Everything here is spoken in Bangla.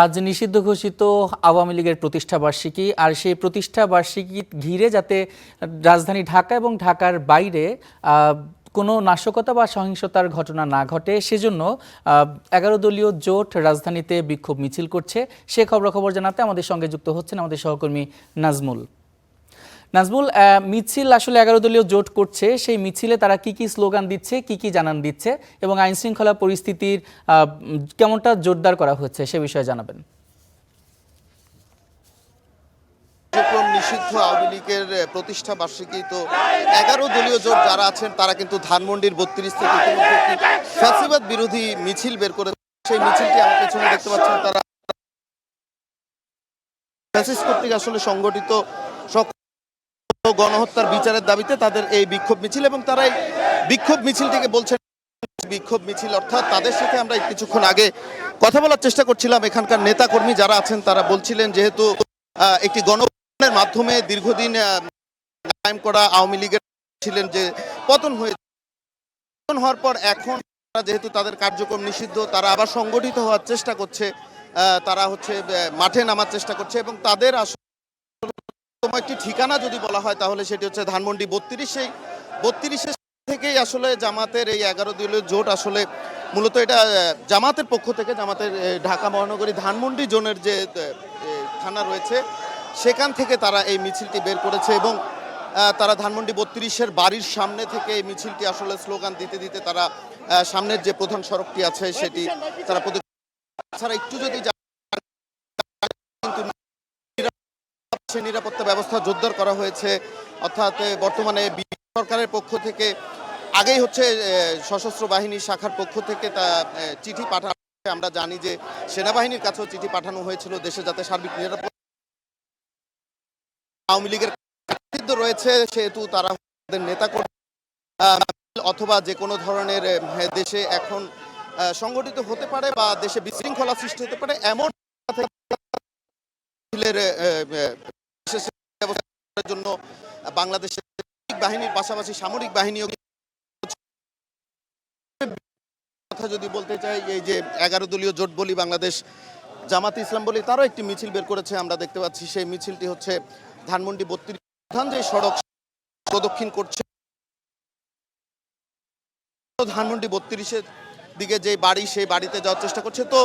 আজ নিষিদ্ধ ঘোষিত আওয়ামী লীগের প্রতিষ্ঠা বার্ষিকী, আর সেই প্রতিষ্ঠা বার্ষিকী ঘিরে যাতে রাজধানী ঢাকা এবং ঢাকার বাইরে কোনো নাশকতা বা সহিংসতার ঘটনা না ঘটে সেজন্য 11 দলীয় জোট রাজধানীতে বিক্ষোভ মিছিল করছে। সে খবর জানাতে আমাদের সঙ্গে যুক্ত হচ্ছেন আমাদের সহকর্মী নাজমুল। মিছিল আসলে 11 দলীয় জোট করছে, সেই মিছিলে তারা কি স্লোগান দিচ্ছে, কি জানান দিচ্ছে এবং আইন শৃঙ্খলা পরিস্থিতির কেমনটা জোরদার করা হচ্ছে সে বিষয়ে জানাবেন। নিষিদ্ধ আওয়ামী লীগের প্রতিষ্ঠা বার্ষিকী, তো 11 দলীয় জোট যারা আছেন তারা কিন্তু ধানমন্ডির 32 থেকে ফ্যাসিবাদ বিরোধী মিছিল বের করে সেই মিছিলটি আমার পেছনে দেখতে পাচ্ছেন। তারা ফ্যাসিস্ট কর্তৃক আসলে সংগঠিত গণহত্যার বিচারের দাবিতে তাদের এই বিক্ষোভ মিছিল, এবং তারা এই বিক্ষোভ মিছিলটিকে বলছেন বিক্ষোভ মিছিল। অর্থাৎ তাদের সাথে আমরা কিছুক্ষণ আগে কথা বলার চেষ্টা করছিলাম। এখানকার নেতা কর্মী যারা আছেন তারা বলছিলেন যেহেতু একটি গণভোটের মাধ্যমে দীর্ঘদিন কায়েম করা আওয়ামী লীগের ছিলেন যে পতন হওয়ার পর এখন যেহেতু তাদের কার্যক্রম নিষিদ্ধ, তারা আবার সংগঠিত হওয়ার চেষ্টা করছে, তারা মাঠে নামার চেষ্টা করছে এবং তাদের আসলে একটি ঠিকানা যদি বলা হয় তাহলে সেটি হচ্ছে ধানমন্ডি 32। সেই 32 থেকেই আসলে জামাতের এই 11 দলীয় জোট আসলে মূলত এটা জামাতের পক্ষ থেকে, জামাতের ঢাকা মহানগরী ধানমন্ডি জোনের যে থানা রয়েছে সেখান থেকে তারা এই মিছিলটি বের করেছে এবং তারা ধানমন্ডি 32-এর বাড়ির সামনে থেকে এই মিছিলটি আসলে স্লোগান দিতে দিতে তারা সামনের যে প্রধান সড়কটি আছে সেটি তারা ছাড়া একটু যদি নিরাপত্তা ব্যবস্থা জোরদার করা হয়েছে। অর্থাৎ বর্তমানে সরকারের পক্ষ থেকে আগেই সশস্ত্র বাহিনী শাখার পক্ষ থেকে তা চিঠি পাঠানো, আমরা জানি যে সেনাবাহিনীর কাছেও চিঠি পাঠানো হয়েছিল দেশে যাতে সার্বিক নিরাপত্তা। আওয়ামী লীগের রয়েছে সেহেতু তারা নেতা অথবা যে কোনো ধরনের দেশে এখন সংগঠিত হতে পারে বা দেশে বিশৃঙ্খলা সৃষ্টি হতে পারে এমন জন্য বাংলাদেশের বাহিনীর পাশাপাশি সামরিক বাহিনীও কথা যদি বলতে চাই, এই যে 11 দলীয় জোট বলি, বাংলাদেশ জামাতে ইসলাম বলি, তারও একটি মিছিল বের করেছে আমরা দেখতে পাচ্ছি। সেই মিছিলটি হচ্ছে ধানমন্ডি 32 প্রধান যে সড়ক প্রদক্ষিণ করছে, ধানমন্ডি 32-এর দিকে যে বাড়ি সেই বাড়িতে যাওয়ার চেষ্টা করছে। তো